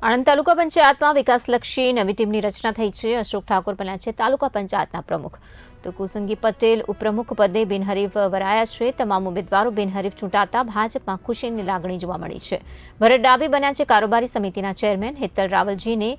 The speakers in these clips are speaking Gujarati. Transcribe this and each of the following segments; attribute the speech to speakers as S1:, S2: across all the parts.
S1: આણંદ તાલુકા પંચાયતમાં વિકાસલક્ષી નવી ટીમની રચના થઈ છે। અશોક ઠાકોર બન્યા છે તાલુકા પંચાયતના પ્રમુખ, તો કુસુંગી પટેલ ઉપપ્રમુખ પદે બિનહરીફ વરાયા છે। તમામ ઉમેદવારો બિનહરીફ ચૂંટાતા ભાજપમાં ખુશીની લાગણી જોવા મળી છે। ભરત ડાભી બન્યા છે કારોબારી સમિતિના ચેરમેન। હેતલ રાવલજીને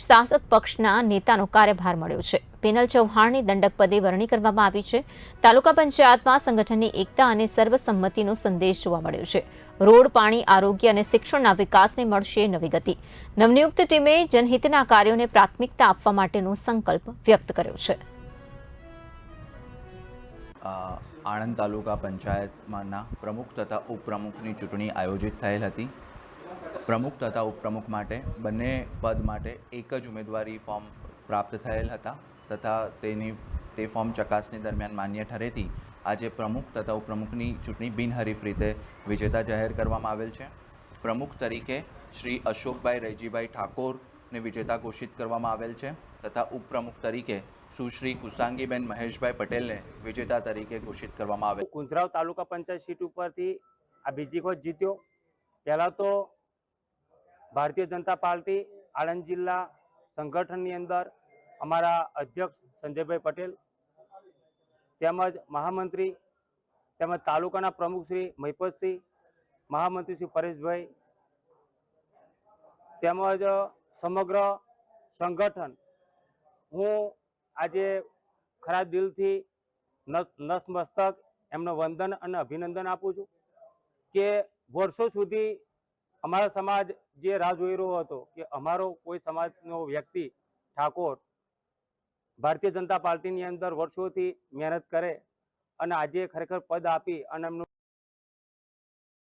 S1: શાસક પક્ષના નેતાનો કાર્યભાર મળ્યો છે। પેનલ ચૌહાણની દંડક પદે વરણી કરવામાં આવી છે। તાલુકા પંચાયતમાં સંગઠનની એકતા અને સર્વસંમતિનો સંદેશ જોવા મળ્યો છે। રોડ, પાણી, આરોગ્ય અને શિક્ષણના વિકાસને મળશે નવી ગતિ। નવનિયુક્ત ટીમે જનહિતના કાર્યોને પ્રાથમિકતા આપવા માટેનો સંકલ્પ વ્યક્ત કર્યો છે।
S2: આણંદ તાલુકા પંચાયતમાંના પ્રમુખ તથા ઉપપ્રમુખની ચૂંટણી આયોજિત થયેલ હતી। પ્રમુખ તથા ઉપપ્રમુખ માટે બંને પદ માટે એક જ ઉમેદવારી ફોર્મ પ્રાપ્ત થયેલ હતા તથા તે ફોર્મ ચકાસણી દરમિયાન માન્ય ઠરેથી આજે પ્રમુખ તથા ઉપપ્રમુખની ચૂંટણી બિનહરીફ રીતે વિજેતા જાહેર કરવામાં આવેલ છે। પ્રમુખ તરીકે શ્રી અશોકભાઈ રૈજીભાઈ ઠાકોરને વિજેતા ઘોષિત કરવામાં આવેલ છે તથા ઉપપ્રમુખ તરીકે સુશ્રી કુસાંગીબેન મહેશભાઈ પટેલને વિજેતા તરીકે ઘોષિત કરવામાં આવેલ।
S3: કુંજરાવ તાલુકા પંચાયત સીટ ઉપરથી આ બીજી વખત જીત્યો। પહેલાં તો ભારતીય જનતા પાર્ટી આણંદ જિલ્લા સંગઠનની અંદર અમારા અધ્યક્ષ સંજયભાઈ પટેલ તેમજ મહામંત્રી તેમજ તાલુકાના પ્રમુખ શ્રી મહિપતસિંહ, મહામંત્રી શ્રી પરેશભાઈ તેમજ સમગ્ર સંગઠન હું આજે ખરા દિલથી નતમસ્તક એમનો વંદન અને અભિનંદન આપું છું કે વર્ષો સુધી અમારા સમાજ જે રાહ જોઈ રહ્યો હતો કે અમારો કોઈ સમાજનો વ્યક્તિ ઠાકોર ભારતીય જનતા પાર્ટીની અંદર વર્ષોથી મહેનત કરે અને આજે ખરેખર પદ આપી અને એમનું